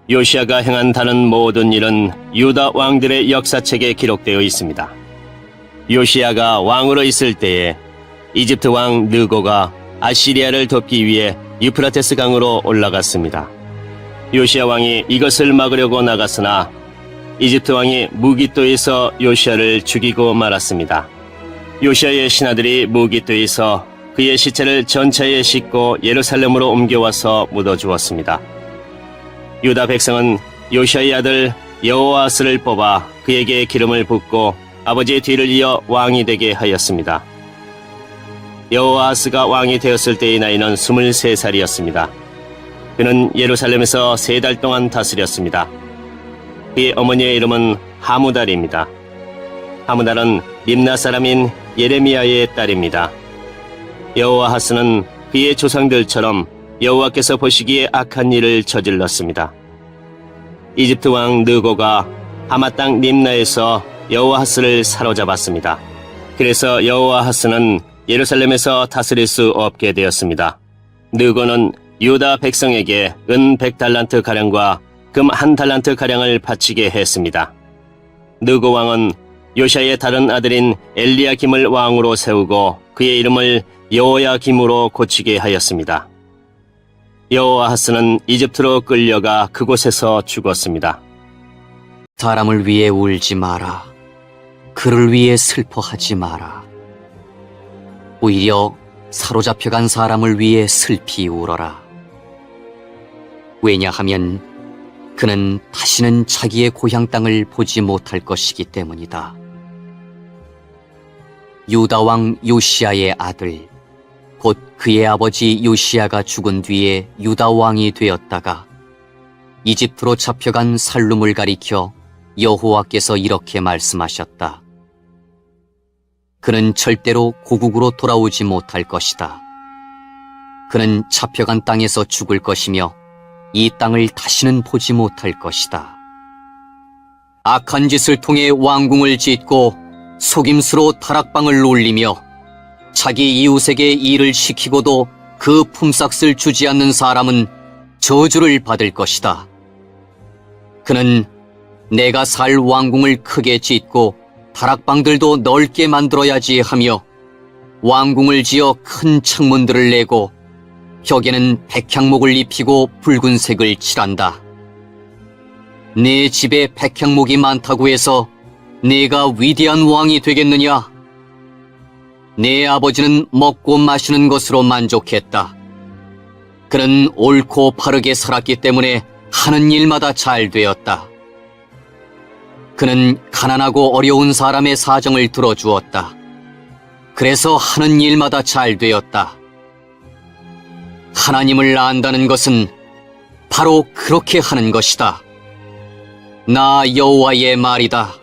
요시야가 행한 다른 모든 일은 유다 왕들의 역사책에 기록되어 있습니다. 요시야가 왕으로 있을 때에 이집트 왕 느고가 아시리아를 돕기 위해 유프라테스 강으로 올라갔습니다. 요시야 왕이 이것을 막으려고 나갔으나 이집트 왕이 무깃도에서 요시야를 죽이고 말았습니다. 요시야의 신하들이 무깃도에서 그의 시체를 전차에 싣고 예루살렘으로 옮겨와서 묻어주었습니다. 유다 백성은 요시야의 아들 여호아스를 뽑아 그에게 기름을 붓고 아버지의 뒤를 이어 왕이 되게 하였습니다. 여호아스가 왕이 되었을 때의 나이는 23살이었습니다. 그는 예루살렘에서 3달 동안 다스렸습니다. 그의 어머니의 이름은 하무달입니다. 하무달은 림나 사람인 예레미야의 딸입니다. 여호아하스는 그의 조상들처럼 여호와께서 보시기에 악한 일을 저질렀습니다. 이집트 왕 느고가 하마 땅 림나에서 여호아하스를 사로잡았습니다. 그래서 여호아하스는 예루살렘에서 다스릴 수 없게 되었습니다. 느고는 유다 백성에게 은 100달란트 가량과 금 1달란트 가량을 바치게 했습니다. 느고 왕은 요시야의 다른 아들인 엘리야김을 왕으로 세우고 그의 이름을 여호야김으로 고치게 하였습니다. 여호아하스는 이집트로 끌려가 그곳에서 죽었습니다. 사람을 위해 울지 마라. 그를 위해 슬퍼하지 마라. 오히려 사로잡혀간 사람을 위해 슬피 울어라. 왜냐하면 그는 다시는 자기의 고향 땅을 보지 못할 것이기 때문이다. 유다 왕 요시야의 아들, 곧 그의 아버지 요시야가 죽은 뒤에 유다 왕이 되었다가 이집트로 잡혀간 살룸을 가리켜 여호와께서 이렇게 말씀하셨다. 그는 절대로 고국으로 돌아오지 못할 것이다. 그는 잡혀간 땅에서 죽을 것이며 이 땅을 다시는 보지 못할 것이다. 악한 짓을 통해 왕궁을 짓고 속임수로 다락방을 올리며 자기 이웃에게 일을 시키고도 그 품삯을 주지 않는 사람은 저주를 받을 것이다. 그는 내가 살 왕궁을 크게 짓고 다락방들도 넓게 만들어야지 하며 왕궁을 지어 큰 창문들을 내고 벽에는 백향목을 입히고 붉은색을 칠한다. 네 집에 백향목이 많다고 해서 네가 위대한 왕이 되겠느냐? 네 아버지는 먹고 마시는 것으로 만족했다. 그는 옳고 바르게 살았기 때문에 하는 일마다 잘 되었다. 그는 가난하고 어려운 사람의 사정을 들어주었다. 그래서 하는 일마다 잘 되었다. 하나님을 안다는 것은 바로 그렇게 하는 것이다. 나 여호와의 말이다.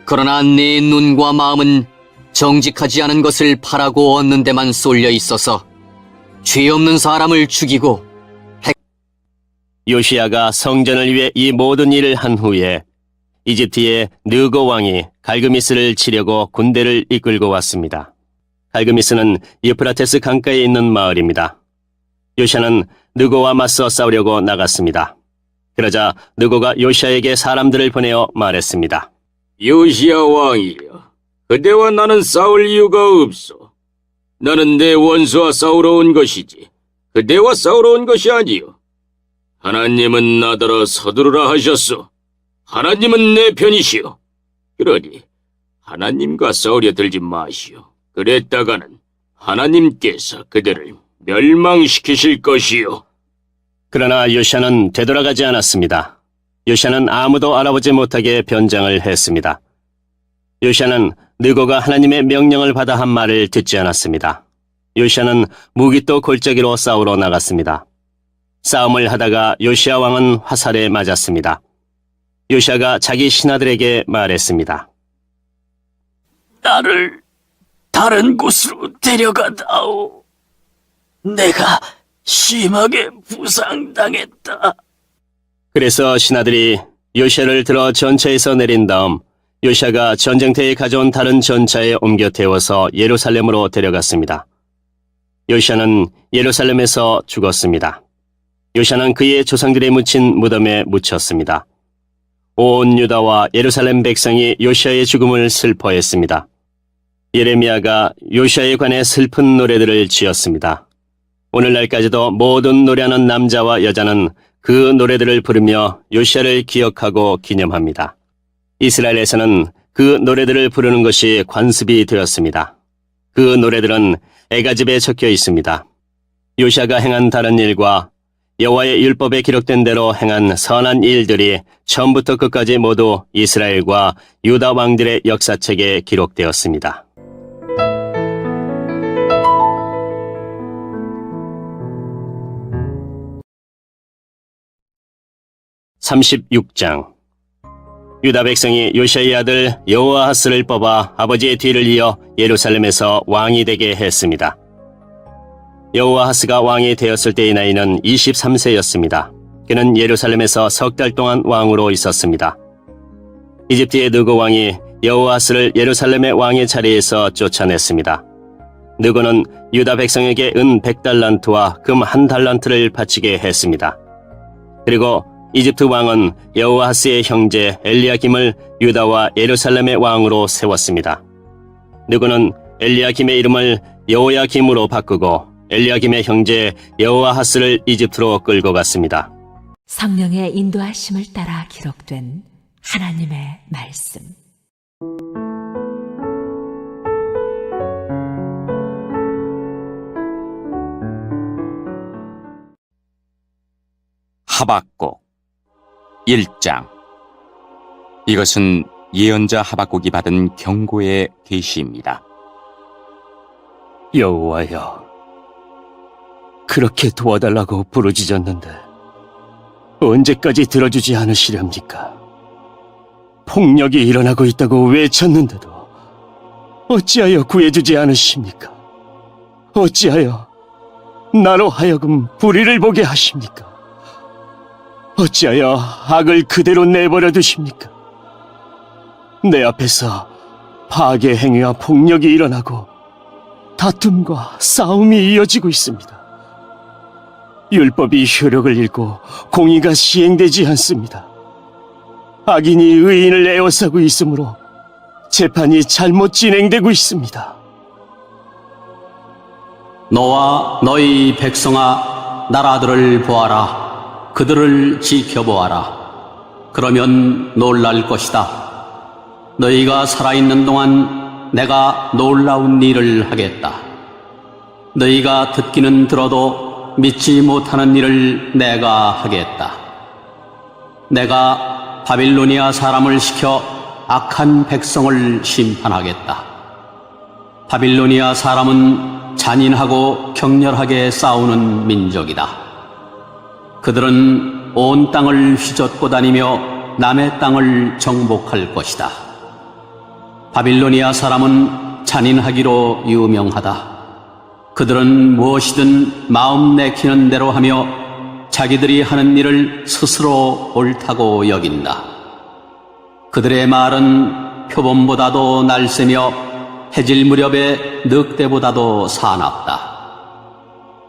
그러나 내 눈과 마음은 정직하지 않은 것을 바라고 얻는 데만 쏠려 있어서 죄 없는 사람을 죽이고 요시야가 성전을 위해 이 모든 일을 한 후에 이집트의 느고 왕이 갈그미스를 치려고 군대를 이끌고 왔습니다. 갈그미스는 유프라테스 강가에 있는 마을입니다. 요시야는 느고와 맞서 싸우려고 나갔습니다. 그러자 느고가 요시야에게 사람들을 보내어 말했습니다. 요시야 왕이여, 그대와 나는 싸울 이유가 없어. 나는 내 원수와 싸우러 온 것이지 그대와 싸우러 온 것이 아니요. 하나님은 나더러 서두르라 하셨소. 하나님은 내 편이시오. 그러니 하나님과 싸우려 들지 마시오. 그랬다가는 하나님께서 그들을 멸망시키실 것이요. 그러나 요시야는 되돌아가지 않았습니다. 요시야는 아무도 알아보지 못하게 변장을 했습니다. 요시야는 느고가 하나님의 명령을 받아 한 말을 듣지 않았습니다. 요시야는 무깃도 골짜기로 싸우러 나갔습니다. 싸움을 하다가 요시야 왕은 화살에 맞았습니다. 요시야가 자기 신하들에게 말했습니다. 나를 다른 곳으로 데려가다오. 내가 심하게 부상당했다. 그래서 신하들이 요시야를 들어 전차에서 내린 다음 요시야가 전쟁터에 가져온 다른 전차에 옮겨 태워서 예루살렘으로 데려갔습니다. 요시야는 예루살렘에서 죽었습니다. 요시아는 그의 조상들이 묻힌 무덤에 묻혔습니다. 온 유다와 예루살렘 백성이 요시아의 죽음을 슬퍼했습니다. 예레미야가 요시아에 관해 슬픈 노래들을 지었습니다. 오늘날까지도 모든 노래하는 남자와 여자는 그 노래들을 부르며 요시아를 기억하고 기념합니다. 이스라엘에서는 그 노래들을 부르는 것이 관습이 되었습니다. 그 노래들은 애가집에 적혀 있습니다. 요시아가 행한 다른 일과 여호와의 율법에 기록된 대로 행한 선한 일들이 처음부터 끝까지 모두 이스라엘과 유다 왕들의 역사책에 기록되었습니다. 36장. 유다 백성이 요시아의 아들 여호아하스를 뽑아 아버지의 뒤를 이어 예루살렘에서 왕이 되게 했습니다. 여호아하스가 왕이 되었을 때의 나이는 23세였습니다. 그는 예루살렘에서 석 달 동안 왕으로 있었습니다. 이집트의 느고 왕이 여호아하스를 예루살렘의 왕의 자리에서 쫓아냈습니다. 느고는 유다 백성에게 은 100달란트와 금 1달란트를 바치게 했습니다. 그리고 이집트 왕은 여호아하스의 형제 엘리야김을 유다와 예루살렘의 왕으로 세웠습니다. 느고는 엘리야김의 이름을 여호야김으로 바꾸고 엘리야김의 형제 여호아하스를 이집트로 끌고 갔습니다. 성령의 인도하심을 따라 기록된 하나님의 말씀. 하박국 1장. 이것은 예언자 하박국이 받은 경고의 계시입니다. 여호와여, 그렇게 도와달라고 부르짖었는데 언제까지 들어주지 않으시렵니까? 폭력이 일어나고 있다고 외쳤는데도 어찌하여 구해주지 않으십니까? 어찌하여 나로 하여금 불의를 보게 하십니까? 어찌하여 악을 그대로 내버려 두십니까? 내 앞에서 파괴 행위와 폭력이 일어나고 다툼과 싸움이 이어지고 있습니다. 율법이 효력을 잃고 공의가 시행되지 않습니다. 악인이 의인을 에워싸고 있으므로 재판이 잘못 진행되고 있습니다. 너와 너희 백성아, 나라들을 보아라. 그들을 지켜보아라. 그러면 놀랄 것이다. 너희가 살아있는 동안 내가 놀라운 일을 하겠다. 너희가 듣기는 들어도 믿지 못하는 일을 내가 하겠다. 내가 바빌로니아 사람을 시켜 악한 백성을 심판하겠다. 바빌로니아 사람은 잔인하고 격렬하게 싸우는 민족이다. 그들은 온 땅을 휘젓고 다니며 남의 땅을 정복할 것이다. 바빌로니아 사람은 잔인하기로 유명하다. 그들은 무엇이든 마음 내키는 대로 하며 자기들이 하는 일을 스스로 옳다고 여긴다. 그들의 말은 표범보다도 날쌔며 해질 무렵에 늑대보다도 사납다.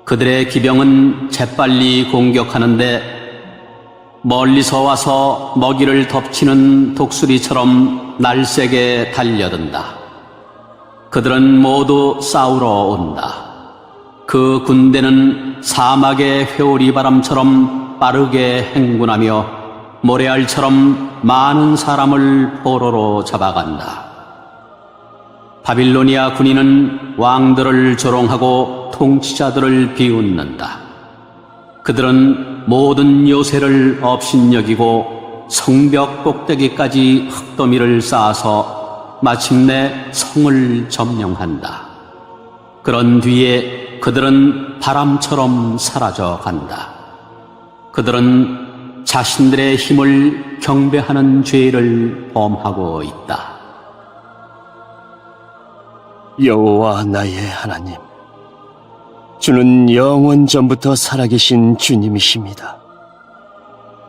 그들의 기병은 재빨리 공격하는데 멀리서 와서 먹이를 덮치는 독수리처럼 날쌔게 달려든다. 그들은 모두 싸우러 온다. 그 군대는 사막의 회오리 바람처럼 빠르게 행군하며 모래알처럼 많은 사람을 포로로 잡아간다. 바빌로니아 군인은 왕들을 조롱하고 통치자들을 비웃는다. 그들은 모든 요새를 업신여기고 성벽 꼭대기까지 흙더미를 쌓아서 마침내 성을 점령한다. 그런 뒤에 그들은 바람처럼 사라져 간다. 그들은 자신들의 힘을 경배하는 죄를 범하고 있다. 여호와 나의 하나님, 주는 영원 전부터 살아계신 주님이십니다.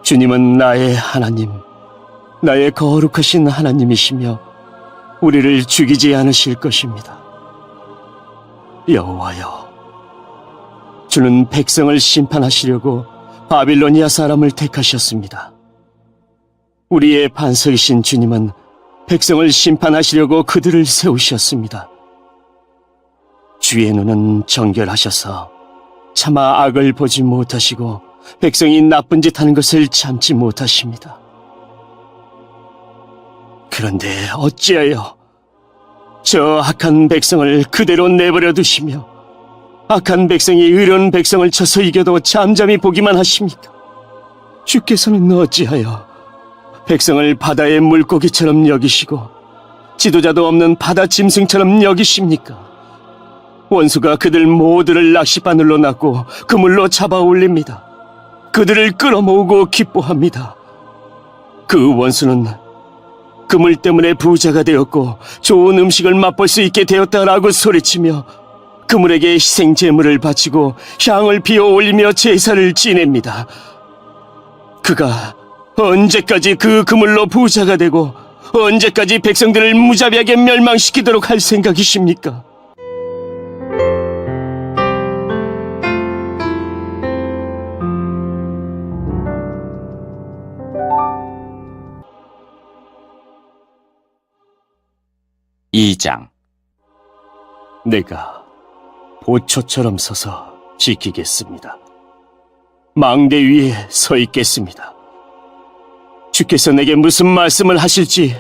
주님은 나의 하나님, 나의 거룩하신 하나님이시며 우리를 죽이지 않으실 것입니다. 여호와여, 주는 백성을 심판하시려고 바빌로니아 사람을 택하셨습니다. 우리의 반석이신 주님은 백성을 심판하시려고 그들을 세우셨습니다. 주의 눈은 정결하셔서 차마 악을 보지 못하시고 백성이 나쁜 짓 하는 것을 참지 못하십니다. 그런데 어찌하여 저 악한 백성을 그대로 내버려 두시며 악한 백성이 의로운 백성을 쳐서 이겨도 잠잠히 보기만 하십니까? 주께서는 어찌하여 백성을 바다의 물고기처럼 여기시고 지도자도 없는 바다 짐승처럼 여기십니까? 원수가 그들 모두를 낚싯바늘로 낚고 그물로 잡아 올립니다. 그들을 끌어모으고 기뻐합니다. 그 원수는 그물 때문에 부자가 되었고 좋은 음식을 맛볼 수 있게 되었다라고 소리치며 그물에게 희생 제물을 바치고 향을 피워 올리며 제사를 지냅니다. 그가 언제까지 그 그물로 부자가 되고 언제까지 백성들을 무자비하게 멸망시키도록 할 생각이십니까? 이장 내가 보초처럼 서서 지키겠습니다. 망대 위에 서 있겠습니다. 주께서 내게 무슨 말씀을 하실지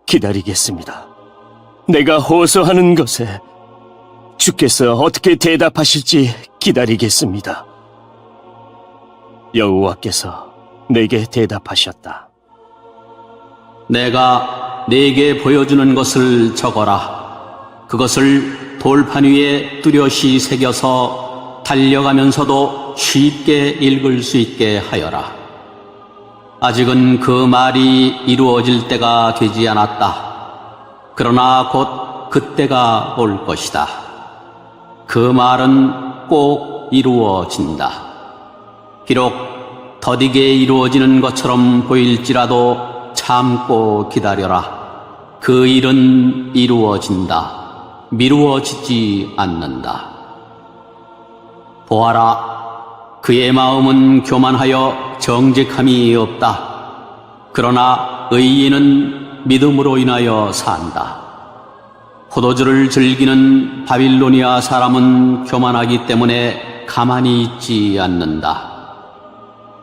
기다리겠습니다. 내가 호소하는 것에 주께서 어떻게 대답하실지 기다리겠습니다. 여호와께서 내게 대답하셨다. 내가 네게 보여주는 것을 적어라. 그것을 돌판 위에 뚜렷이 새겨서 달려가면서도 쉽게 읽을 수 있게 하여라. 아직은 그 말이 이루어질 때가 되지 않았다. 그러나 곧 그때가 올 것이다. 그 말은 꼭 이루어진다. 비록 더디게 이루어지는 것처럼 보일지라도 참고 기다려라. 그 일은 이루어진다. 미루어지지 않는다. 보아라. 그의 마음은 교만하여 정직함이 없다. 그러나 의인은 믿음으로 인하여 산다. 포도주를 즐기는 바빌로니아 사람은 교만하기 때문에 가만히 있지 않는다.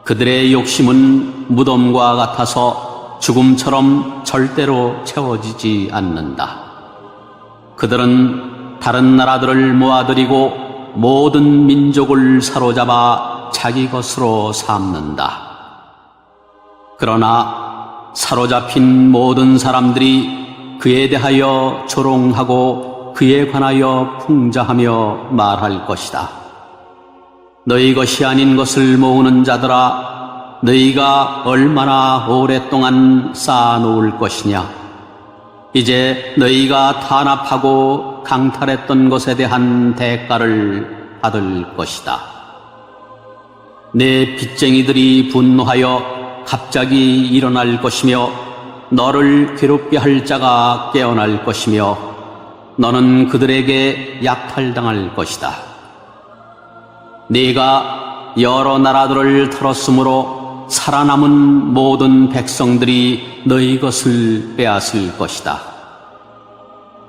그들의 욕심은 무덤과 같아서 죽음처럼 절대로 채워지지 않는다. 그들은 다른 나라들을 모아들이고 모든 민족을 사로잡아 자기 것으로 삼는다. 그러나 사로잡힌 모든 사람들이 그에 대하여 조롱하고 그에 관하여 풍자하며 말할 것이다. 너희 것이 아닌 것을 모으는 자들아, 너희가 얼마나 오랫동안 쌓아놓을 것이냐. 이제 너희가 탄압하고 강탈했던 것에 대한 대가를 받을 것이다. 내 빚쟁이들이 분노하여 갑자기 일어날 것이며 너를 괴롭게 할 자가 깨어날 것이며 너는 그들에게 약탈당할 것이다. 네가 여러 나라들을 털었으므로 살아남은 모든 백성들이 너희 것을 빼앗을 것이다.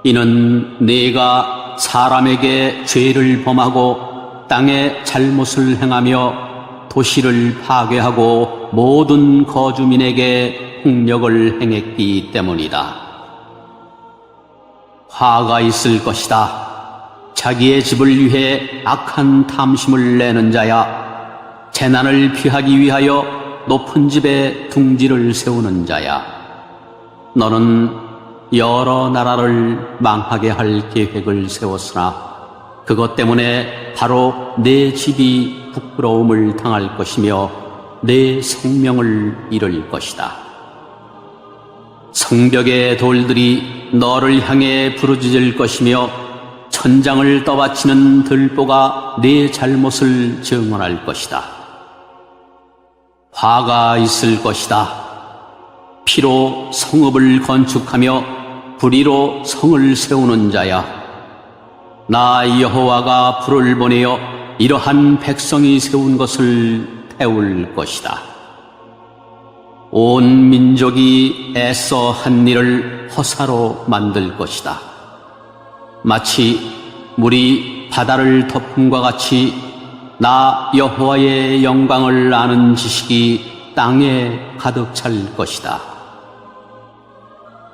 이는 네가 사람에게 죄를 범하고 땅에 잘못을 행하며 도시를 파괴하고 모든 거주민에게 폭력을 행했기 때문이다. 화가 있을 것이다. 자기의 집을 위해 악한 탐심을 내는 자야. 재난을 피하기 위하여 높은 집에 둥지를 세우는 자야. 너는 여러 나라를 망하게 할 계획을 세웠으나 그것 때문에 바로 내 집이 부끄러움을 당할 것이며 내 생명을 잃을 것이다. 성벽의 돌들이 너를 향해 부르짖을 것이며 천장을 떠받치는 들보가 네 잘못을 증언할 것이다. 화가 있을 것이다. 피로 성읍을 건축하며 불의로 성을 세우는 자야. 나 여호와가 불을 보내어 이러한 백성이 세운 것을 태울 것이다. 온 민족이 애써 한 일을 허사로 만들 것이다. 마치 물이 바다를 덮음과 같이 나 여호와의 영광을 아는 지식이 땅에 가득 찰 것이다.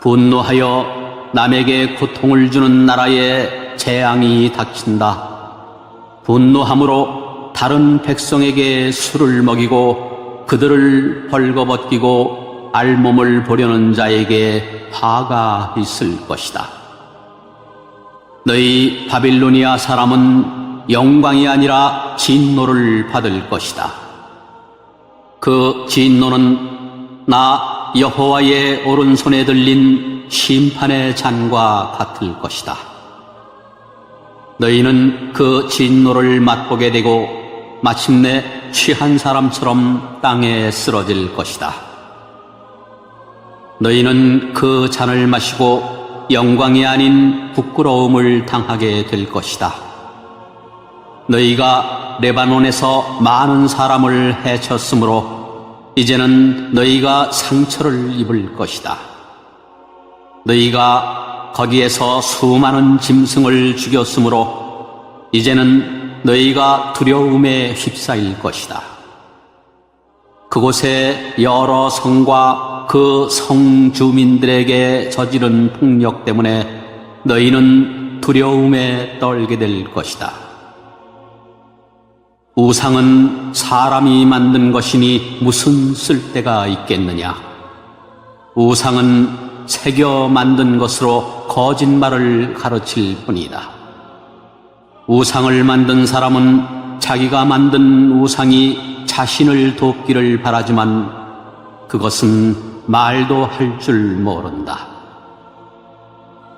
분노하여 남에게 고통을 주는 나라에 재앙이 닥친다. 분노함으로 다른 백성에게 술을 먹이고 그들을 벌거벗기고 알몸을 보려는 자에게 화가 있을 것이다. 너희 바빌로니아 사람은 영광이 아니라 진노를 받을 것이다. 그 진노는 나 여호와의 오른손에 들린 심판의 잔과 같을 것이다. 너희는 그 진노를 맛보게 되고 마침내 취한 사람처럼 땅에 쓰러질 것이다. 너희는 그 잔을 마시고 영광이 아닌 부끄러움을 당하게 될 것이다. 너희가 레바논에서 많은 사람을 해쳤으므로 이제는 너희가 상처를 입을 것이다. 너희가 거기에서 수많은 짐승을 죽였으므로 이제는 너희가 두려움에 휩싸일 것이다. 그곳의 여러 성과 그 성 주민들에게 저지른 폭력 때문에 너희는 두려움에 떨게 될 것이다. 우상은 사람이 만든 것이니 무슨 쓸데가 있겠느냐? 우상은 새겨 만든 것으로 거짓말을 가르칠 뿐이다. 우상을 만든 사람은 자기가 만든 우상이 자신을 돕기를 바라지만 그것은 말도 할 줄 모른다.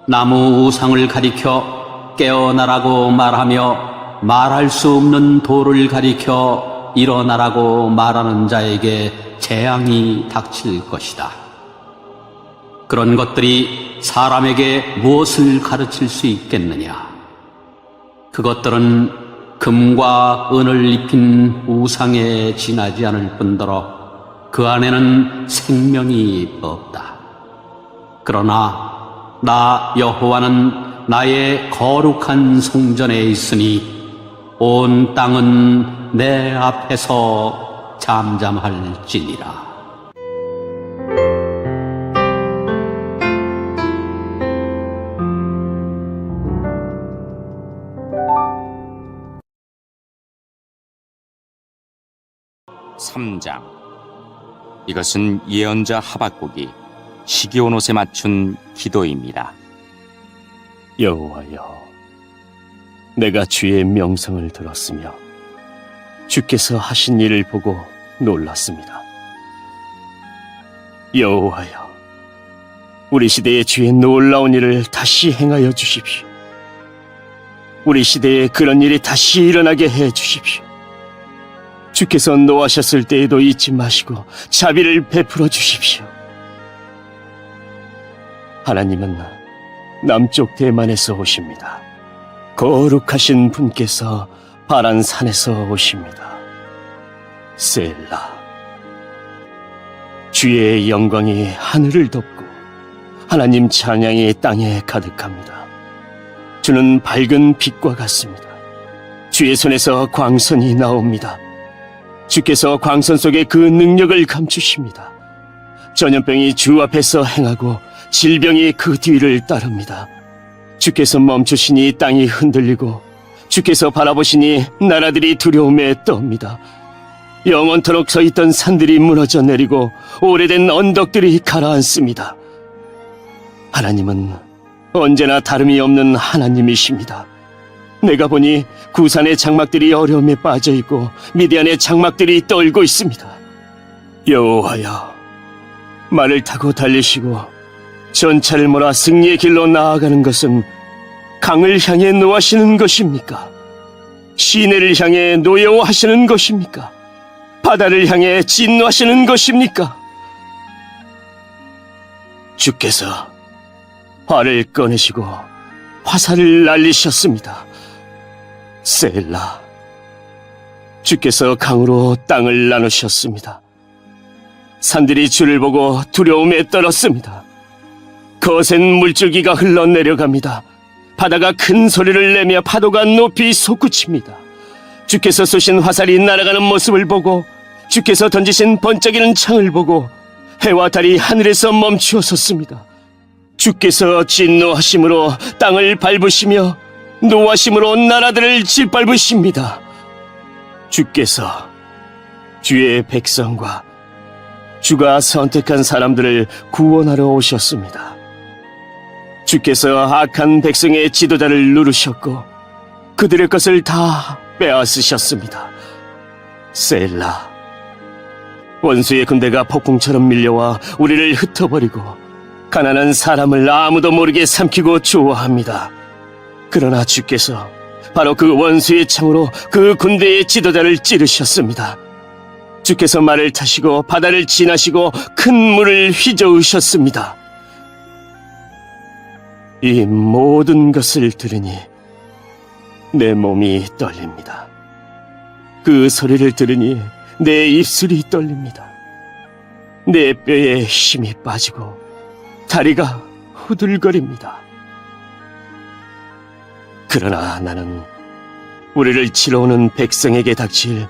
나무 우상을 가리켜 깨어나라고 말하며 말할 수 없는 돌을 가리켜 일어나라고 말하는 자에게 재앙이 닥칠 것이다. 그런 것들이 사람에게 무엇을 가르칠 수 있겠느냐? 그것들은 금과 은을 입힌 우상에 지나지 않을 뿐더러 그 안에는 생명이 없다. 그러나 나 여호와는 나의 거룩한 성전에 있으니 온 땅은 내 앞에서 잠잠할지니라. 삼장 이것은 예언자 하박국이 시기온 옷에 맞춘 기도입니다. 여호와여, 내가 주의 명성을 들었으며 주께서 하신 일을 보고 놀랐습니다. 여호와여, 우리 시대에 주의 놀라운 일을 다시 행하여 주십시오. 우리 시대에 그런 일이 다시 일어나게 해 주십시오. 주께서 노하셨을 때에도 잊지 마시고 자비를 베풀어 주십시오. 하나님은 남쪽 대만에서 오십니다. 거룩하신 분께서 바란 산에서 오십니다. 셀라. 주의 영광이 하늘을 덮고 하나님 찬양이 땅에 가득합니다. 주는 밝은 빛과 같습니다. 주의 손에서 광선이 나옵니다. 주께서 광선 속에 그 능력을 감추십니다. 전염병이 주 앞에서 행하고 질병이 그 뒤를 따릅니다. 주께서 멈추시니 땅이 흔들리고 주께서 바라보시니 나라들이 두려움에 떱니다. 영원토록 서 있던 산들이 무너져 내리고 오래된 언덕들이 가라앉습니다. 하나님은 언제나 다름이 없는 하나님이십니다. 내가 보니 구산의 장막들이 어려움에 빠져 있고 미디안의 장막들이 떨고 있습니다. 여호와여, 말을 타고 달리시고 전차를 몰아 승리의 길로 나아가는 것은 강을 향해 노하시는 것입니까? 시내를 향해 노여워하시는 것입니까? 바다를 향해 진노하시는 것입니까? 주께서 활을 꺼내시고 화살을 날리셨습니다. 셀라. 주께서 강으로 땅을 나누셨습니다. 산들이 주를 보고 두려움에 떨었습니다. 거센 물줄기가 흘러내려갑니다. 바다가 큰 소리를 내며 파도가 높이 솟구칩니다. 주께서 쏘신 화살이 날아가는 모습을 보고, 주께서 던지신 번쩍이는 창을 보고 해와 달이 하늘에서 멈추어 섰습니다. 주께서 진노하심으로 땅을 밟으시며 노하심으로 나라들을 짓밟으십니다. 주께서 주의 백성과 주가 선택한 사람들을 구원하러 오셨습니다. 주께서 악한 백성의 지도자를 누르셨고 그들의 것을 다 빼앗으셨습니다. 셀라. 원수의 군대가 폭풍처럼 밀려와 우리를 흩어버리고 가난한 사람을 아무도 모르게 삼키고 좋아합니다. 그러나 주께서 바로 그 원수의 창으로 그 군대의 지도자를 찌르셨습니다. 주께서 말을 타시고 바다를 지나시고 큰 물을 휘저으셨습니다. 이 모든 것을 들으니 내 몸이 떨립니다. 그 소리를 들으니 내 입술이 떨립니다. 내 뼈에 힘이 빠지고 다리가 후들거립니다. 그러나 나는 우리를 치러 오는 백성에게 닥칠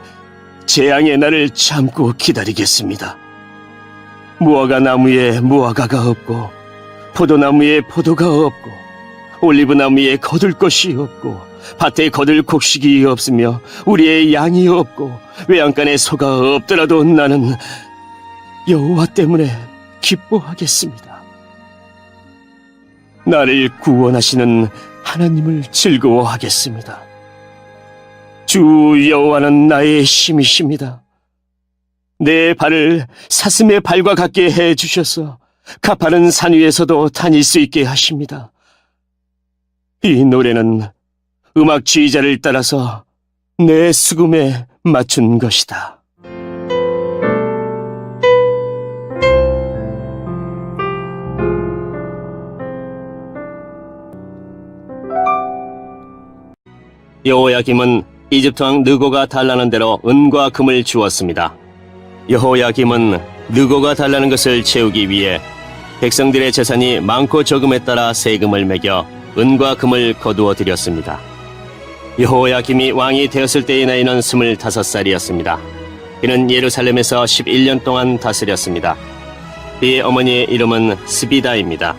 재앙의 날을 참고 기다리겠습니다. 무화과 나무에 무화과가 없고 포도나무에 포도가 없고 올리브나무에 거둘 것이 없고 밭에 거둘 곡식이 없으며 우리의 양이 없고 외양간에 소가 없더라도 나는 여호와 때문에 기뻐하겠습니다. 나를 구원하시는 하나님을 즐거워하겠습니다. 주 여호와는 나의 힘이십니다. 내 발을 사슴의 발과 같게 해주셔서 가파른 산 위에서도 다닐 수 있게 하십니다. 이 노래는 음악 지휘자를 따라서 내 수금에 맞춘 것이다. 여호야김은 이집트 왕 느고가 달라는 대로 은과 금을 주었습니다. 여호야김은 느고가 달라는 것을 채우기 위해 백성들의 재산이 많고 적음에 따라 세금을 매겨 은과 금을 거두어 드렸습니다. 여호야김이 왕이 되었을 때의 나이는 25살이었습니다. 그는 예루살렘에서 11년 동안 다스렸습니다. 그의 어머니의 이름은 스비다입니다.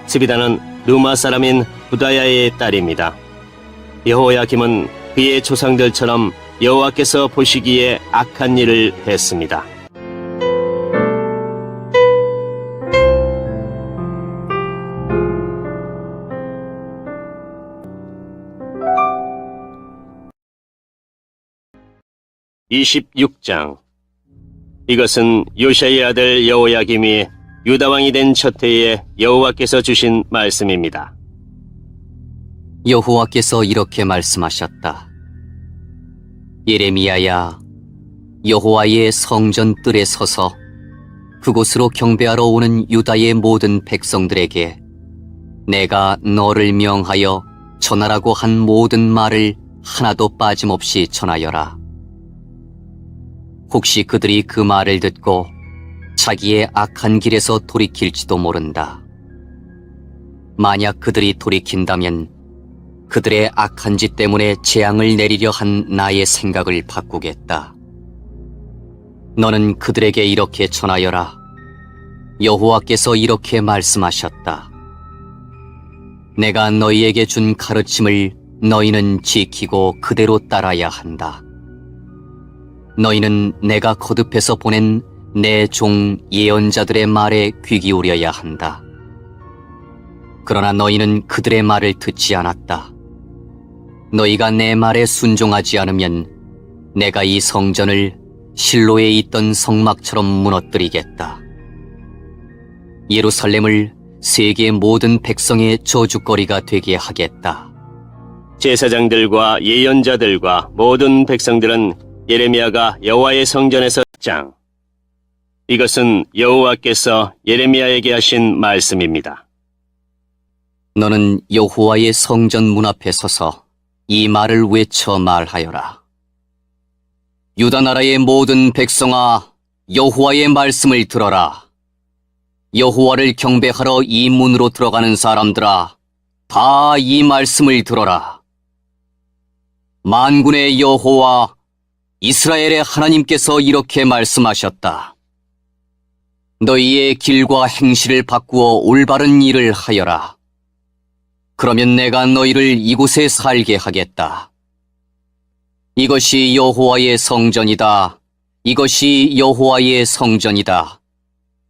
스비다는 루마 사람인 부다야의 딸입니다. 여호야김은 그의 조상들처럼 여호와께서 보시기에 악한 일을 했습니다. (26장) 이것은 요시아의 아들 여호야김이 유다 왕이 된 첫 해에 여호와께서 주신 말씀입니다. 여호와께서 이렇게 말씀하셨다. 예레미야야, 여호와의 성전 뜰에 서서 그곳으로 경배하러 오는 유다의 모든 백성들에게 내가 너를 명하여 전하라고 한 모든 말을 하나도 빠짐없이 전하여라. 혹시 그들이 그 말을 듣고 자기의 악한 길에서 돌이킬지도 모른다. 만약 그들이 돌이킨다면 그들의 악한 짓 때문에 재앙을 내리려 한 나의 생각을 바꾸겠다. 너는 그들에게 이렇게 전하여라. 여호와께서 이렇게 말씀하셨다. 내가 너희에게 준 가르침을 너희는 지키고 그대로 따라야 한다. 너희는 내가 거듭해서 보낸 내 종 예언자들의 말에 귀 기울여야 한다. 그러나 너희는 그들의 말을 듣지 않았다. 너희가 내 말에 순종하지 않으면 내가 이 성전을 실로에 있던 성막처럼 무너뜨리겠다. 예루살렘을 세계 모든 백성의 저주거리가 되게 하겠다. 제사장들과 예언자들과 모든 백성들은 예레미야가 여호와의 성전에서 장. 이것은 여호와께서 예레미야에게 하신 말씀입니다. 너는 여호와의 성전 문 앞에 서서 이 말을 외쳐 말하여라. 유다 나라의 모든 백성아, 여호와의 말씀을 들어라. 여호와를 경배하러 이 문으로 들어가는 사람들아, 다 이 말씀을 들어라. 만군의 여호와 이스라엘의 하나님께서 이렇게 말씀하셨다. 너희의 길과 행실을 바꾸어 올바른 일을 하여라. 그러면 내가 너희를 이곳에 살게 하겠다. 이것이 여호와의 성전이다. 이것이 여호와의 성전이다.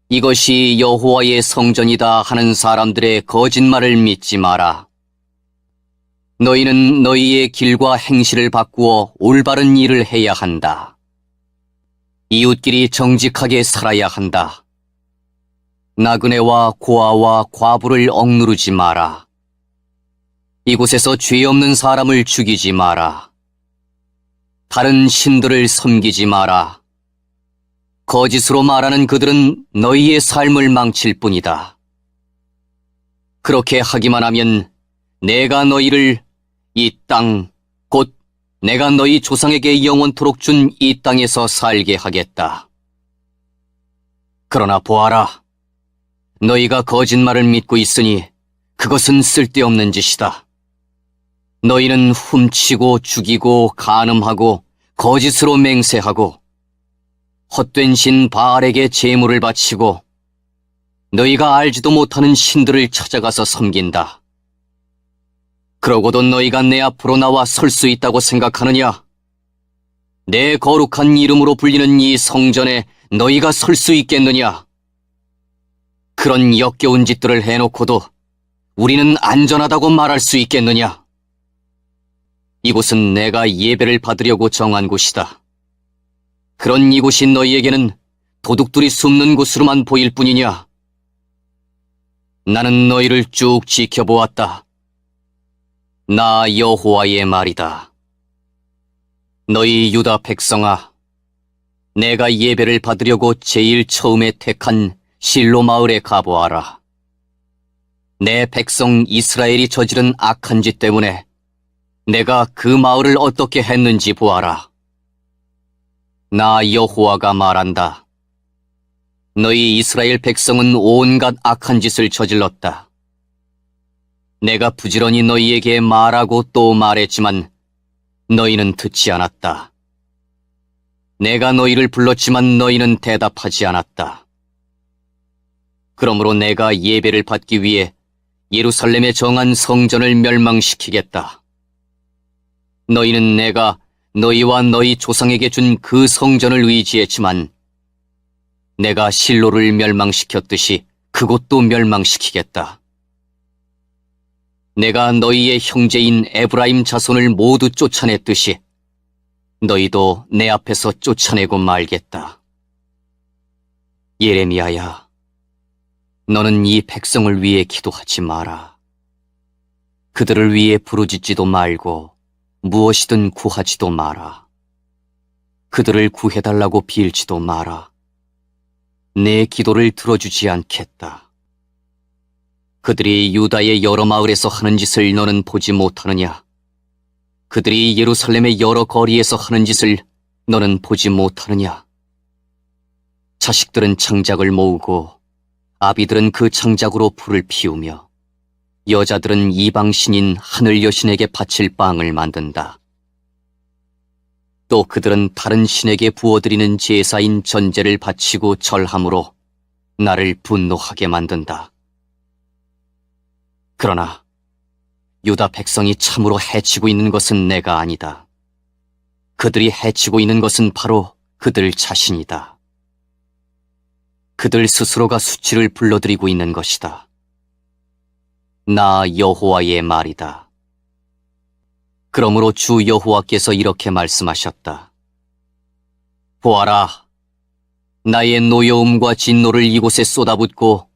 이것이 여호와의 성전이다 하는 사람들의 거짓말을 믿지 마라. 너희는 너희의 길과 행실을 바꾸어 올바른 일을 해야 한다. 이웃끼리 정직하게 살아야 한다. 나그네와 고아와 과부를 억누르지 마라. 이곳에서 죄 없는 사람을 죽이지 마라. 다른 신들을 섬기지 마라. 거짓으로 말하는 그들은 너희의 삶을 망칠 뿐이다. 그렇게 하기만 하면 내가 너희를 이 땅, 곧 내가 너희 조상에게 영원토록 준 이 땅에서 살게 하겠다. 그러나 보아라. 너희가 거짓말을 믿고 있으니 그것은 쓸데없는 짓이다. 너희는 훔치고 죽이고 간음하고 거짓으로 맹세하고 헛된 신 바알에게 제물을 바치고 너희가 알지도 못하는 신들을 찾아가서 섬긴다. 그러고도 너희가 내 앞으로 나와 설 수 있다고 생각하느냐? 내 거룩한 이름으로 불리는 이 성전에 너희가 설 수 있겠느냐? 그런 역겨운 짓들을 해놓고도 우리는 안전하다고 말할 수 있겠느냐? 이곳은 내가 예배를 받으려고 정한 곳이다. 그런 이곳이 너희에게는 도둑들이 숨는 곳으로만 보일 뿐이냐? 나는 너희를 쭉 지켜보았다. 나 여호와의 말이다. 너희 유다 백성아, 내가 예배를 받으려고 제일 처음에 택한 실로 마을에 가보아라. 내 백성 이스라엘이 저지른 악한 짓 때문에 내가 그 마을을 어떻게 했는지 보아라. 나 여호와가 말한다. 너희 이스라엘 백성은 온갖 악한 짓을 저질렀다. 내가 부지런히 너희에게 말하고 또 말했지만 너희는 듣지 않았다. 내가 너희를 불렀지만 너희는 대답하지 않았다. 그러므로 내가 예배를 받기 위해 예루살렘에 정한 성전을 멸망시키겠다. 너희는 내가 너희와 너희 조상에게 준 그 성전을 의지했지만 내가 실로를 멸망시켰듯이 그곳도 멸망시키겠다. 내가 너희의 형제인 에브라임 자손을 모두 쫓아냈듯이 너희도 내 앞에서 쫓아내고 말겠다. 예레미야야, 너는 이 백성을 위해 기도하지 마라. 그들을 위해 부르짖지도 말고 무엇이든 구하지도 마라. 그들을 구해달라고 빌지도 마라. 내 기도를 들어주지 않겠다. 그들이 유다의 여러 마을에서 하는 짓을 너는 보지 못하느냐? 그들이 예루살렘의 여러 거리에서 하는 짓을 너는 보지 못하느냐? 자식들은 창작을 모으고 아비들은 그 창작으로 불을 피우며 여자들은 이방신인 하늘 여신에게 바칠 빵을 만든다. 또 그들은 다른 신에게 부어드리는 제사인 전제를 바치고 절함으로 나를 분노하게 만든다. 그러나 유다 백성이 참으로 해치고 있는 것은 내가 아니다. 그들이 해치고 있는 것은 바로 그들 자신이다. 그들 스스로가 수치를 불러들이고 있는 것이다. 나 여호와의 말이다. 그러므로 주 여호와께서 이렇게 말씀하셨다. 보아라, 나의 노여움과 진노를 이곳에 쏟아붓고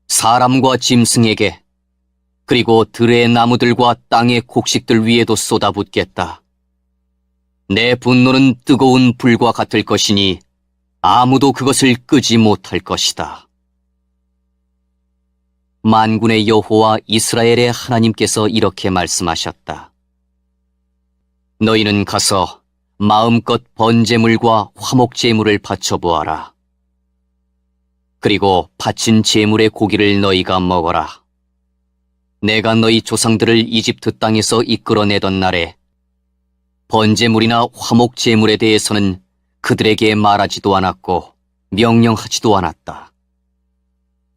사람과 짐승에게 그리고 들의 나무들과 땅의 곡식들 위에도 쏟아붓겠다. 내 분노는 뜨거운 불과 같을 것이니 아무도 그것을 끄지 못할 것이다. 만군의 여호와 이스라엘의 하나님께서 이렇게 말씀하셨다. 너희는 가서 마음껏 번제물과 화목제물을 바쳐보아라. 그리고 바친 제물의 고기를 너희가 먹어라. 내가 너희 조상들을 이집트 땅에서 이끌어내던 날에 번제물이나 화목제물에 대해서는 그들에게 말하지도 않았고 명령하지도 않았다.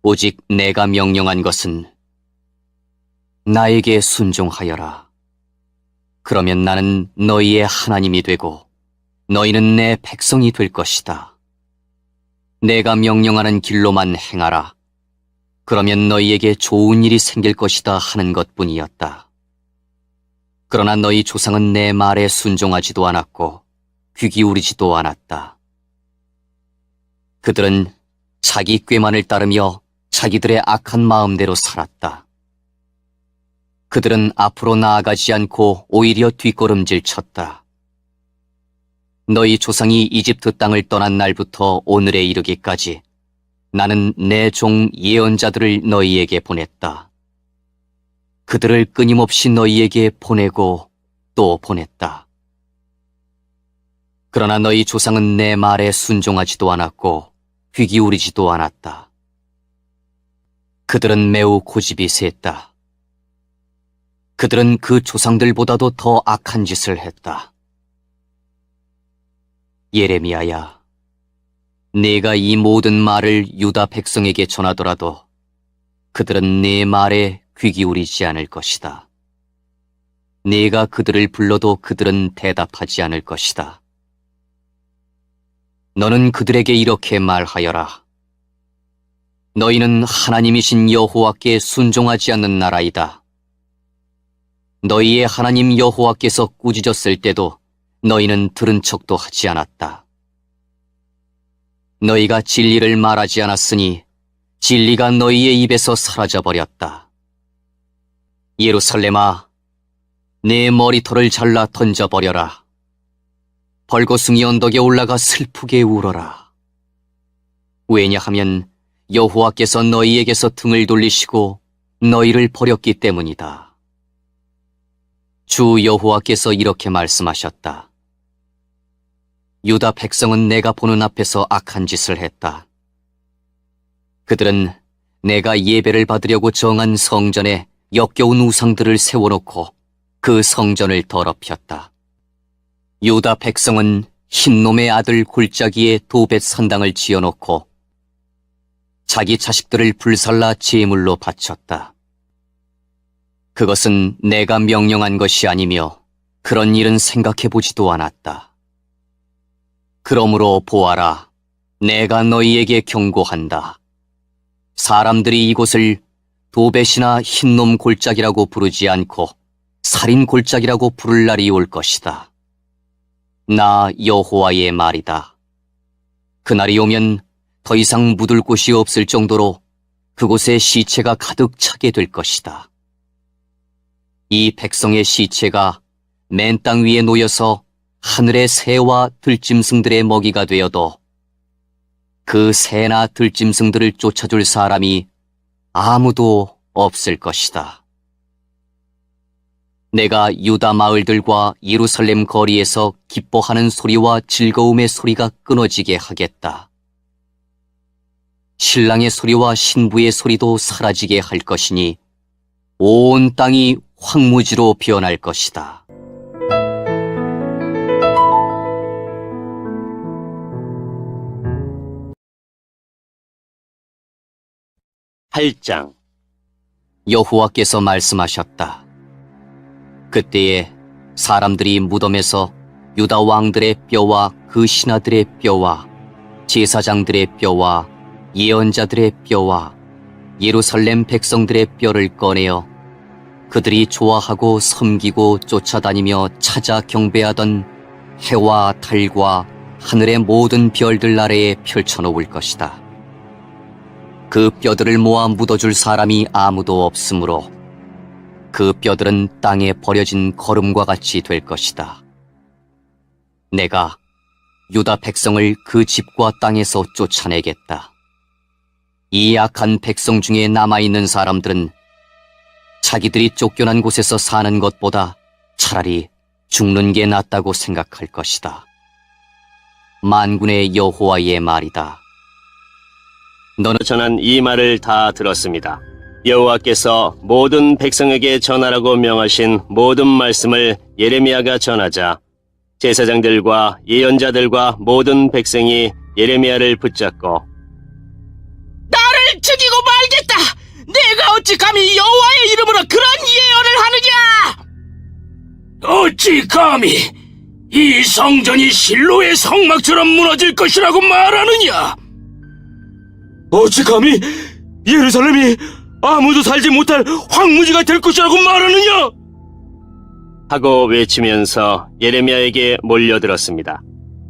오직 내가 명령한 것은 나에게 순종하여라. 그러면 나는 너희의 하나님이 되고 너희는 내 백성이 될 것이다. 내가 명령하는 길로만 행하라. 그러면 너희에게 좋은 일이 생길 것이다 하는 것뿐이었다. 그러나 너희 조상은 내 말에 순종하지도 않았고 귀 기울이지도 않았다. 그들은 자기 꾀만을 따르며 자기들의 악한 마음대로 살았다. 그들은 앞으로 나아가지 않고 오히려 뒷걸음질 쳤다. 너희 조상이 이집트 땅을 떠난 날부터 오늘에 이르기까지 나는 내 종 예언자들을 너희에게 보냈다. 그들을 끊임없이 너희에게 보내고 또 보냈다. 그러나 너희 조상은 내 말에 순종하지도 않았고 귀 기울이지도 않았다. 그들은 매우 고집이 셌다. 그들은 그 조상들보다도 더 악한 짓을 했다. 예레미야야, 네가 이 모든 말을 유다 백성에게 전하더라도 그들은 네 말에 귀 기울이지 않을 것이다. 네가 그들을 불러도 그들은 대답하지 않을 것이다. 너는 그들에게 이렇게 말하여라. 너희는 하나님이신 여호와께 순종하지 않는 나라이다. 너희의 하나님 여호와께서 꾸짖었을 때도 너희는 들은 척도 하지 않았다. 너희가 진리를 말하지 않았으니 진리가 너희의 입에서 사라져버렸다. 예루살렘아, 내 머리털을 잘라 던져버려라. 벌거숭이 언덕에 올라가 슬프게 울어라. 왜냐하면 여호와께서 너희에게서 등을 돌리시고 너희를 버렸기 때문이다. 주 여호와께서 이렇게 말씀하셨다. 유다 백성은 내가 보는 앞에서 악한 짓을 했다. 그들은 내가 예배를 받으려고 정한 성전에 역겨운 우상들을 세워놓고 그 성전을 더럽혔다. 유다 백성은 흰놈의 아들 골짜기에 도벳 산당을 지어놓고 자기 자식들을 불살라 제물로 바쳤다. 그것은 내가 명령한 것이 아니며 그런 일은 생각해보지도 않았다. 그러므로 보아라, 내가 너희에게 경고한다. 사람들이 이곳을 도벳이나 흰놈 골짜기라고 부르지 않고 살인 골짜기라고 부를 날이 올 것이다. 나 여호와의 말이다. 그날이 오면 더 이상 묻을 곳이 없을 정도로 그곳에 시체가 가득 차게 될 것이다. 이 백성의 시체가 맨 땅 위에 놓여서 하늘의 새와 들짐승들의 먹이가 되어도 그 새나 들짐승들을 쫓아줄 사람이 아무도 없을 것이다. 내가 유다 마을들과 예루살렘 거리에서 기뻐하는 소리와 즐거움의 소리가 끊어지게 하겠다. 신랑의 소리와 신부의 소리도 사라지게 할 것이니 온 땅이 황무지로 변할 것이다. 팔장. 여호와께서 말씀하셨다. 그때에 사람들이 무덤에서 유다 왕들의 뼈와 그 신하들의 뼈와 제사장들의 뼈와 예언자들의 뼈와 예루살렘 백성들의 뼈를 꺼내어 그들이 좋아하고 섬기고 쫓아다니며 찾아 경배하던 해와 달과 하늘의 모든 별들 아래에 펼쳐놓을 것이다. 그 뼈들을 모아 묻어줄 사람이 아무도 없으므로 그 뼈들은 땅에 버려진 거름과 같이 될 것이다. 내가 유다 백성을 그 집과 땅에서 쫓아내겠다. 이 악한 백성 중에 남아있는 사람들은 자기들이 쫓겨난 곳에서 사는 것보다 차라리 죽는 게 낫다고 생각할 것이다. 만군의 여호와의 말이다. 너는 전한 이 말을 다 들었습니다. 여호와께서 모든 백성에게 전하라고 명하신 모든 말씀을 예레미야가 전하자 제사장들과 예언자들과 모든 백성이 예레미야를 붙잡고 나를 죽이고 말겠다. 내가 어찌 감히 여호와의 이름으로 그런 예언을 하느냐? 어찌 감히 이 성전이 실로의 성막처럼 무너질 것이라고 말하느냐? 어찌 감히 예루살렘이 아무도 살지 못할 황무지가 될 것이라고 말하느냐? 하고 외치면서 예레미야에게 몰려들었습니다.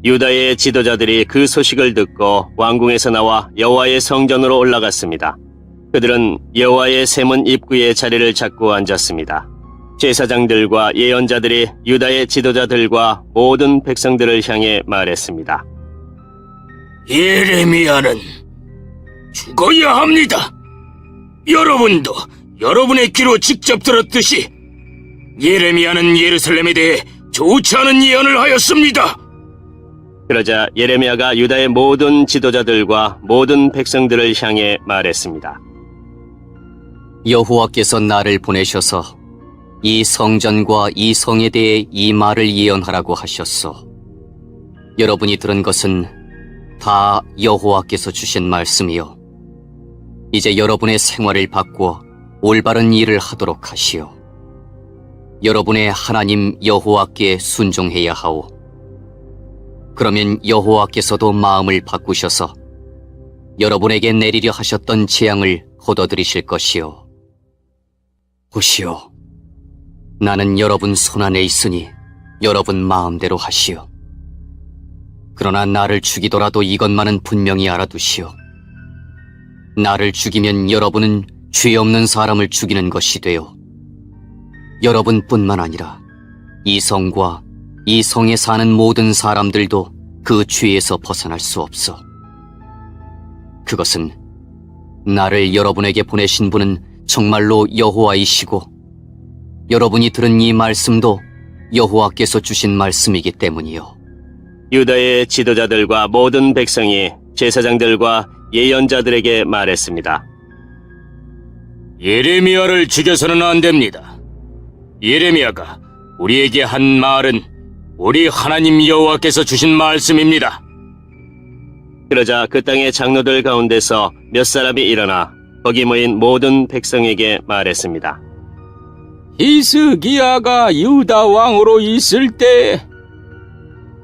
유다의 지도자들이 그 소식을 듣고 왕궁에서 나와 여호와의 성전으로 올라갔습니다. 그들은 여호와의 세문 입구에 자리를 잡고 앉았습니다. 제사장들과 예언자들이 유다의 지도자들과 모든 백성들을 향해 말했습니다. 예레미야는 죽어야 합니다. 여러분도 여러분의 귀로 직접 들었듯이 예레미야는 예루살렘에 대해 좋지 않은 예언을 하였습니다. 그러자 예레미야가 유다의 모든 지도자들과 모든 백성들을 향해 말했습니다. 여호와께서 나를 보내셔서 이 성전과 이 성에 대해 이 말을 예언하라고 하셨소. 여러분이 들은 것은 다 여호와께서 주신 말씀이요. 이제 여러분의 생활을 바꾸어 올바른 일을 하도록 하시오. 여러분의 하나님 여호와께 순종해야 하오. 그러면 여호와께서도 마음을 바꾸셔서 여러분에게 내리려 하셨던 재앙을 거둬들이실 것이요. 보시오. 나는 여러분 손안에 있으니 여러분 마음대로 하시오. 그러나 나를 죽이더라도 이것만은 분명히 알아두시오. 나를 죽이면 여러분은 죄 없는 사람을 죽이는 것이 되어 여러분뿐만 아니라 이 성과 이 성에 사는 모든 사람들도 그 죄에서 벗어날 수 없어. 그것은 나를 여러분에게 보내신 분은 정말로 여호와이시고 여러분이 들은 이 말씀도 여호와께서 주신 말씀이기 때문이요. 유다의 지도자들과 모든 백성이 제사장들과 예언자들에게 말했습니다. 예레미야를 죽여서는 안 됩니다. 예레미야가 우리에게 한 말은 우리 하나님 여호와께서 주신 말씀입니다. 그러자 그 땅의 장로들 가운데서 몇 사람이 일어나 거기 모인 모든 백성에게 말했습니다. 히스기야가 유다 왕으로 있을 때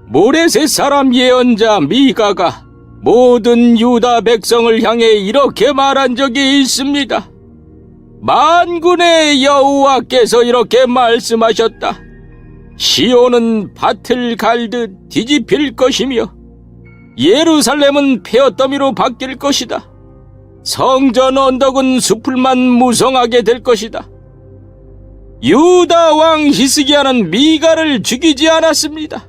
모레셋 사람 예언자 미가가 모든 유다 백성을 향해 이렇게 말한 적이 있습니다. 만군의 여호와께서 이렇게 말씀하셨다. 시온은 밭을 갈듯 뒤집힐 것이며 예루살렘은 폐허더미로 바뀔 것이다. 성전 언덕은 수풀만 무성하게 될 것이다. 유다 왕 히스기야는 미가를 죽이지 않았습니다.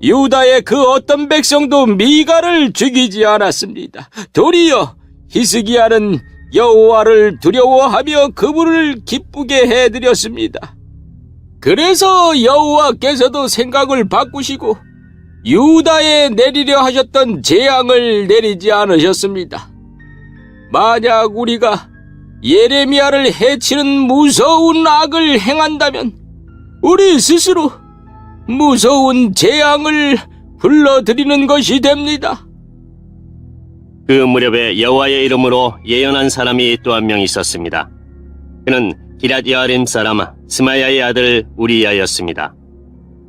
유다의 그 어떤 백성도 미가를 죽이지 않았습니다. 도리어 히스기야는 여호와를 두려워하며 그분을 기쁘게 해드렸습니다. 그래서 여호와께서도 생각을 바꾸시고 유다에 내리려 하셨던 재앙을 내리지 않으셨습니다. 만약 우리가 예레미야를 해치는 무서운 악을 행한다면 우리 스스로 무서운 재앙을 불러들이는 것이 됩니다. 그 무렵에 여호와의 이름으로 예언한 사람이 또 한 명 있었습니다. 그는 기럇 여아림 사람 스마야의 아들 우리야였습니다.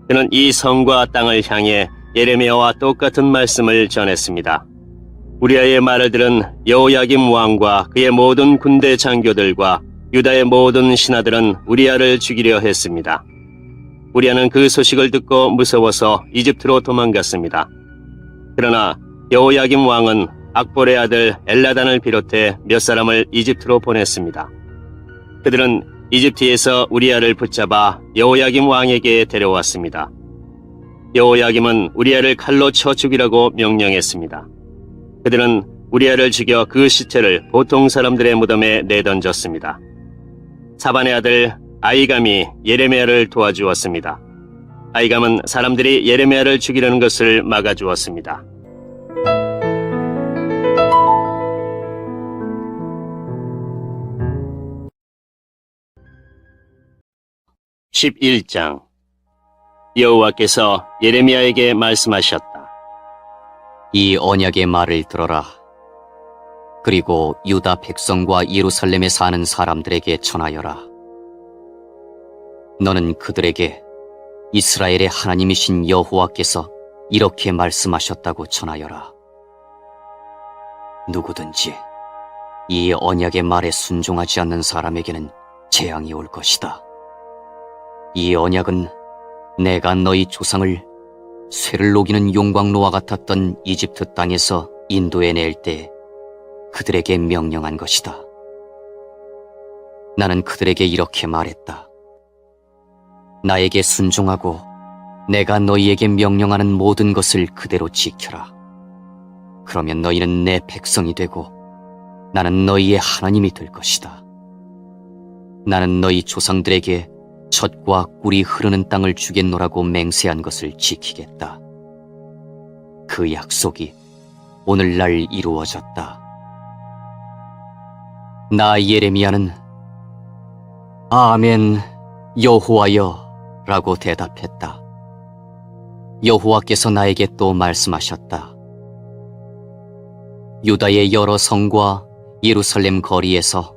그는 이 성과 땅을 향해 예레미야와 똑같은 말씀을 전했습니다. 우리야의 말을 들은 여호야김 왕과 그의 모든 군대 장교들과 유다의 모든 신하들은 우리야를 죽이려 했습니다. 우리야는 그 소식을 듣고 무서워서 이집트로 도망갔습니다. 그러나 여호야김 왕은 악볼의 아들 엘라단을 비롯해 몇 사람을 이집트로 보냈습니다. 그들은 이집트에서 우리야를 붙잡아 여호야김 왕에게 데려왔습니다. 여호야김은 우리야를 칼로 쳐 죽이라고 명령했습니다. 그들은 우리야를 죽여 그 시체를 보통 사람들의 무덤에 내던졌습니다. 사반의 아들 아이감이 예레미야를 도와주었습니다. 아이감은 사람들이 예레미야를 죽이려는 것을 막아주었습니다. 11장 여호와께서 예레미야에게 말씀하셨다. 이 언약의 말을 들어라. 그리고 유다 백성과 예루살렘에 사는 사람들에게 전하여라. 너는 그들에게 이스라엘의 하나님이신 여호와께서 이렇게 말씀하셨다고 전하여라. 누구든지 이 언약의 말에 순종하지 않는 사람에게는 재앙이 올 것이다. 이 언약은 내가 너희 조상을 쇠를 녹이는 용광로와 같았던 이집트 땅에서 인도해낼 때 그들에게 명령한 것이다. 나는 그들에게 이렇게 말했다. 나에게 순종하고 내가 너희에게 명령하는 모든 것을 그대로 지켜라. 그러면 너희는 내 백성이 되고 나는 너희의 하나님이 될 것이다. 나는 너희 조상들에게 젖과 꿀이 흐르는 땅을 주겠노라고 맹세한 것을 지키겠다. 그 약속이 오늘날 이루어졌다. 나 예레미야는 아멘 여호와여 라고 대답했다. 여호와께서 나에게 또 말씀하셨다. 유다의 여러 성과 예루살렘 거리에서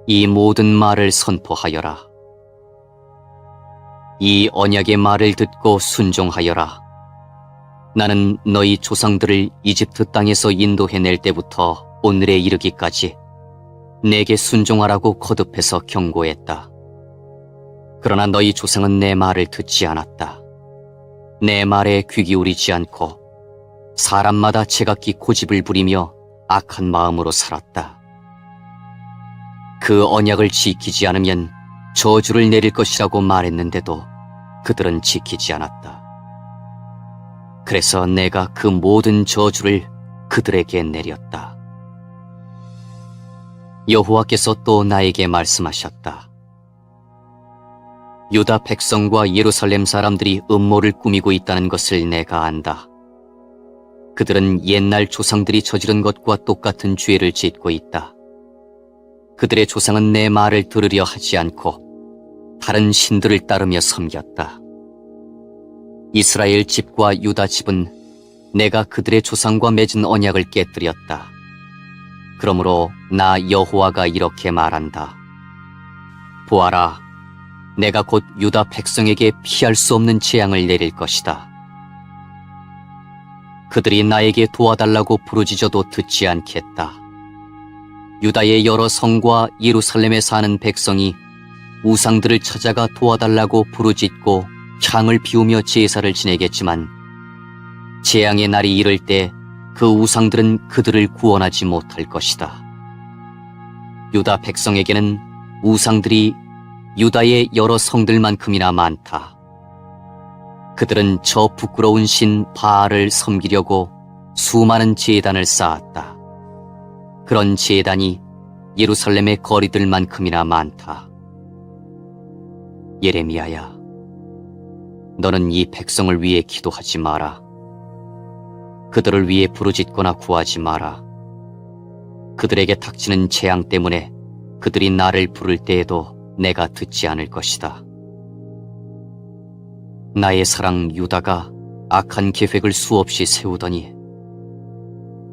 이 모든 말을 선포하여라. 이 언약의 말을 듣고 순종하여라. 나는 너희 조상들을 이집트 땅에서 인도해낼 때부터 오늘에 이르기까지 내게 순종하라고 거듭해서 경고했다. 그러나 너희 조상은 내 말을 듣지 않았다. 내 말에 귀 기울이지 않고 사람마다 제각기 고집을 부리며 악한 마음으로 살았다. 그 언약을 지키지 않으면 저주를 내릴 것이라고 말했는데도 그들은 지키지 않았다. 그래서 내가 그 모든 저주를 그들에게 내렸다. 여호와께서 또 나에게 말씀하셨다. 유다 백성과 예루살렘 사람들이 음모를 꾸미고 있다는 것을 내가 안다. 그들은 옛날 조상들이 저지른 것과 똑같은 죄를 짓고 있다. 그들의 조상은 내 말을 들으려 하지 않고 다른 신들을 따르며 섬겼다. 이스라엘 집과 유다 집은 내가 그들의 조상과 맺은 언약을 깨뜨렸다. 그러므로 나 여호와가 이렇게 말한다. 보아라, 내가 곧 유다 백성에게 피할 수 없는 재앙을 내릴 것이다. 그들이 나에게 도와달라고 부르짖어도 듣지 않겠다. 유다의 여러 성과 예루살렘에 사는 백성이 우상들을 찾아가 도와달라고 부르짖고 향을 피우며 제사를 지내겠지만 재앙의 날이 이를 때 그 우상들은 그들을 구원하지 못할 것이다. 유다 백성에게는 우상들이 유다의 여러 성들만큼이나 많다. 그들은 저 부끄러운 신 바알을 섬기려고 수많은 제단을 쌓았다. 그런 제단이 예루살렘의 거리들만큼이나 많다. 예레미야야, 너는 이 백성을 위해 기도하지 마라. 그들을 위해 부르짖거나 구하지 마라. 그들에게 닥치는 재앙 때문에 그들이 나를 부를 때에도 내가 듣지 않을 것이다. 나의 사랑 유다가 악한 계획을 수없이 세우더니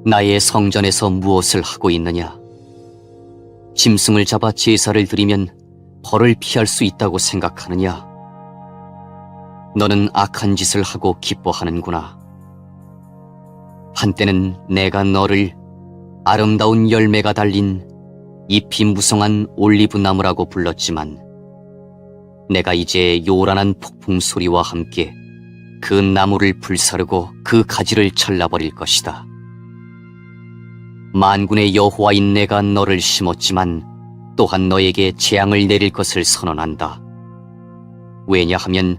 나의 성전에서 무엇을 하고 있느냐? 짐승을 잡아 제사를 드리면 벌을 피할 수 있다고 생각하느냐? 너는 악한 짓을 하고 기뻐하는구나. 한때는 내가 너를 아름다운 열매가 달린 잎이 무성한 올리브 나무라고 불렀지만 내가 이제 요란한 폭풍 소리와 함께 그 나무를 불사르고 그 가지를 잘라버릴 것이다. 만군의 여호와인 내가 너를 심었지만 또한 너에게 재앙을 내릴 것을 선언한다. 왜냐하면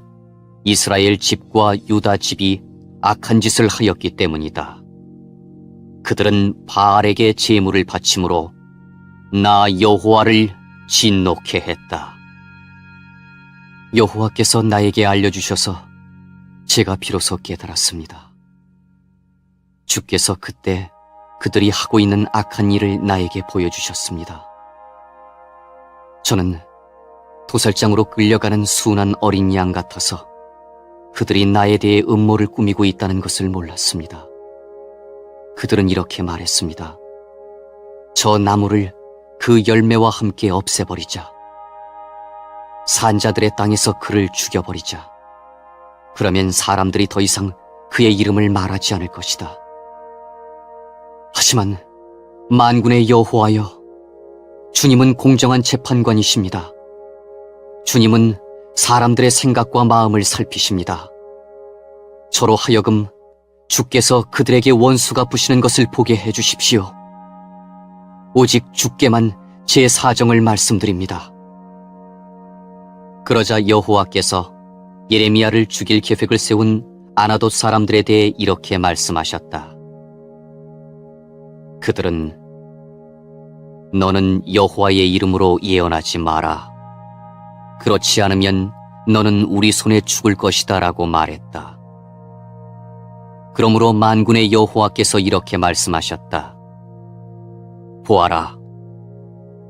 이스라엘 집과 유다 집이 악한 짓을 하였기 때문이다. 그들은 바알에게 제물을 바침으로 나 여호와를 진노케 했다. 여호와께서 나에게 알려주셔서 제가 비로소 깨달았습니다. 주께서 그때 그들이 하고 있는 악한 일을 나에게 보여주셨습니다. 저는 도살장으로 끌려가는 순한 어린 양 같아서 그들이 나에 대해 음모를 꾸미고 있다는 것을 몰랐습니다. 그들은 이렇게 말했습니다. 저 나무를 그 열매와 함께 없애버리자. 산자들의 땅에서 그를 죽여버리자. 그러면 사람들이 더 이상 그의 이름을 말하지 않을 것이다. 하지만 만군의 여호와여, 주님은 공정한 재판관이십니다. 주님은 사람들의 생각과 마음을 살피십니다. 저로 하여금 주께서 그들에게 원수 갚으시는 것을 보게 해주십시오. 오직 주께만 제 사정을 말씀드립니다. 그러자 여호와께서 예레미야를 죽일 계획을 세운 아나돗 사람들에 대해 이렇게 말씀하셨다. 그들은 너는 여호와의 이름으로 예언하지 마라. 그렇지 않으면 너는 우리 손에 죽을 것이다 라고 말했다. 그러므로 만군의 여호와께서 이렇게 말씀하셨다. 보아라,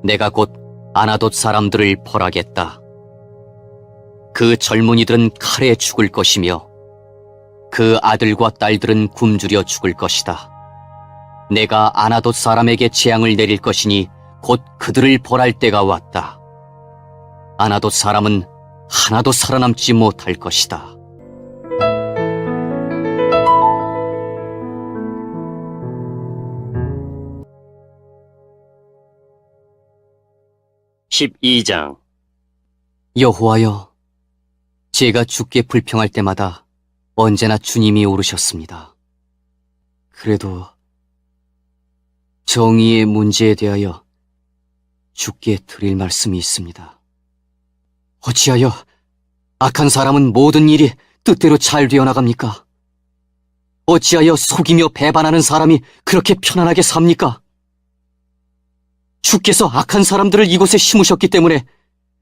내가 곧 아나돗 사람들을 벌하겠다. 그 젊은이들은 칼에 죽을 것이며 그 아들과 딸들은 굶주려 죽을 것이다. 내가 아나돗 사람에게 재앙을 내릴 것이니 곧 그들을 벌할 때가 왔다. 아나돗 사람은 하나도 살아남지 못할 것이다. (12장) 여호와여, 제가 주께 불평할 때마다 언제나 주님이 오르셨습니다. 그래도 정의의 문제에 대하여 주께 드릴 말씀이 있습니다. 어찌하여 악한 사람은 모든 일이 뜻대로 잘 되어나갑니까? 어찌하여 속이며 배반하는 사람이 그렇게 편안하게 삽니까? 주께서 악한 사람들을 이곳에 심으셨기 때문에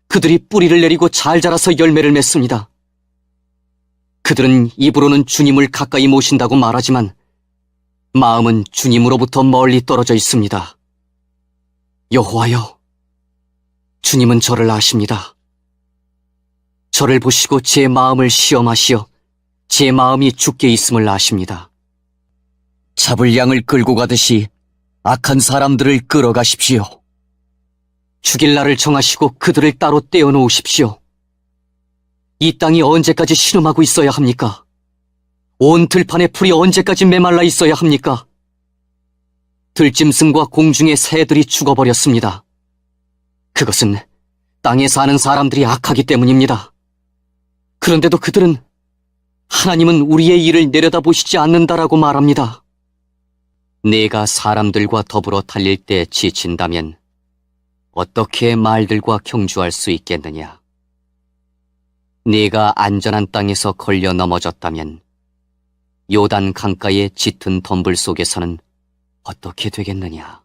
그들이 뿌리를 내리고 잘 자라서 열매를 맺습니다. 그들은 입으로는 주님을 가까이 모신다고 말하지만 마음은 주님으로부터 멀리 떨어져 있습니다. 여호와여, 주님은 저를 아십니다. 저를 보시고 제 마음을 시험하시어 제 마음이 주께 있음을 아십니다. 잡을 양을 끌고 가듯이 악한 사람들을 끌어가십시오. 죽일 날을 정하시고 그들을 따로 떼어놓으십시오. 이 땅이 언제까지 신음하고 있어야 합니까? 온 들판의 풀이 언제까지 메말라 있어야 합니까? 들짐승과 공중의 새들이 죽어버렸습니다. 그것은 땅에 사는 사람들이 악하기 때문입니다. 그런데도 그들은 하나님은 우리의 일을 내려다보시지 않는다라고 말합니다. 내가 사람들과 더불어 달릴 때 지친다면 어떻게 말들과 경주할 수 있겠느냐? 네가 안전한 땅에서 걸려 넘어졌다면 요단 강가의 짙은 덤불 속에서는 어떻게 되겠느냐?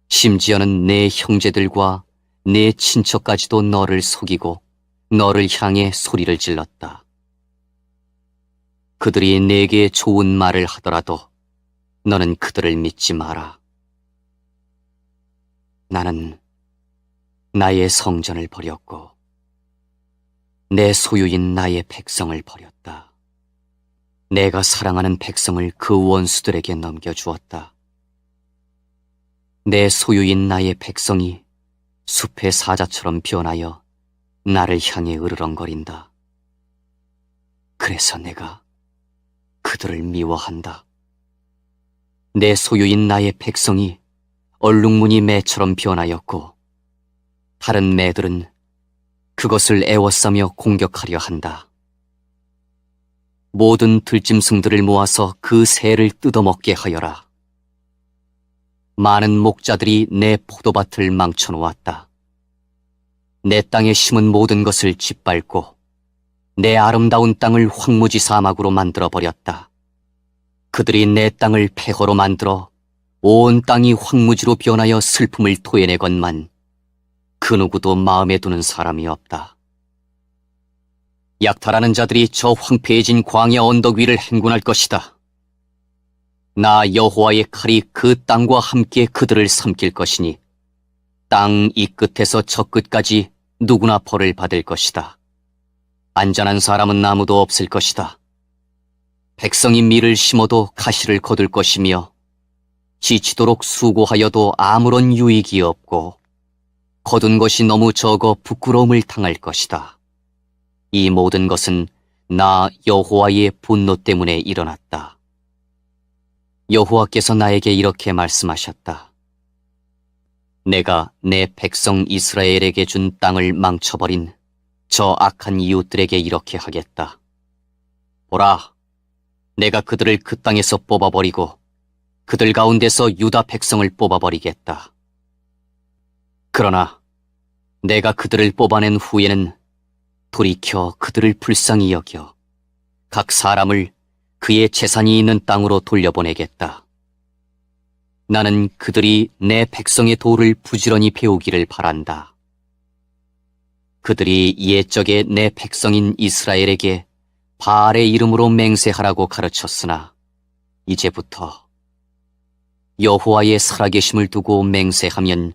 심지어는 내 형제들과 내 친척까지도 너를 속이고 너를 향해 소리를 질렀다. 그들이 내게 좋은 말을 하더라도 너는 그들을 믿지 마라. 나는 나의 성전을 버렸고 내 소유인 나의 백성을 버렸다. 내가 사랑하는 백성을 그 원수들에게 넘겨주었다. 내 소유인 나의 백성이 숲의 사자처럼 변하여 나를 향해 으르렁거린다. 그래서 내가 그들을 미워한다. 내 소유인 나의 백성이 얼룩무늬 매처럼 변하였고 다른 매들은 그것을 애워싸며 공격하려 한다. 모든 들짐승들을 모아서 그 새를 뜯어먹게 하여라. 많은 목자들이 내 포도밭을 망쳐놓았다. 내 땅에 심은 모든 것을 짓밟고 내 아름다운 땅을 황무지 사막으로 만들어버렸다. 그들이 내 땅을 폐허로 만들어 온 땅이 황무지로 변하여 슬픔을 토해내건만 그 누구도 마음에 두는 사람이 없다. 약탈하는 자들이 저 황폐해진 광야 언덕 위를 행군할 것이다. 나 여호와의 칼이 그 땅과 함께 그들을 삼킬 것이니 땅 이 끝에서 저 끝까지 누구나 벌을 받을 것이다. 안전한 사람은 아무도 없을 것이다. 백성이 밀을 심어도 가시를 거둘 것이며 지치도록 수고하여도 아무런 유익이 없고 거둔 것이 너무 적어 부끄러움을 당할 것이다. 이 모든 것은 나 여호와의 분노 때문에 일어났다. 여호와께서 나에게 이렇게 말씀하셨다. 내가 내 백성 이스라엘에게 준 땅을 망쳐버린 저 악한 이웃들에게 이렇게 하겠다. 보라, 내가 그들을 그 땅에서 뽑아버리고 그들 가운데서 유다 백성을 뽑아버리겠다. 그러나 내가 그들을 뽑아낸 후에는 돌이켜 그들을 불쌍히 여겨 각 사람을 그의 재산이 있는 땅으로 돌려보내겠다. 나는 그들이 내 백성의 도를 부지런히 배우기를 바란다. 그들이 옛적에 내 백성인 이스라엘에게 바알의 이름으로 맹세하라고 가르쳤으나 이제부터 여호와의 살아계심을 두고 맹세하면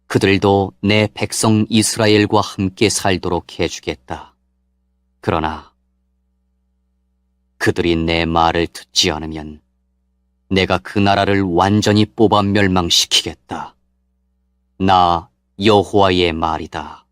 그들도 내 백성 이스라엘과 함께 살도록 해주겠다. 그러나 그들이 내 말을 듣지 않으면 내가 그 나라를 완전히 뽑아 멸망시키겠다. 나 여호와의 말이다.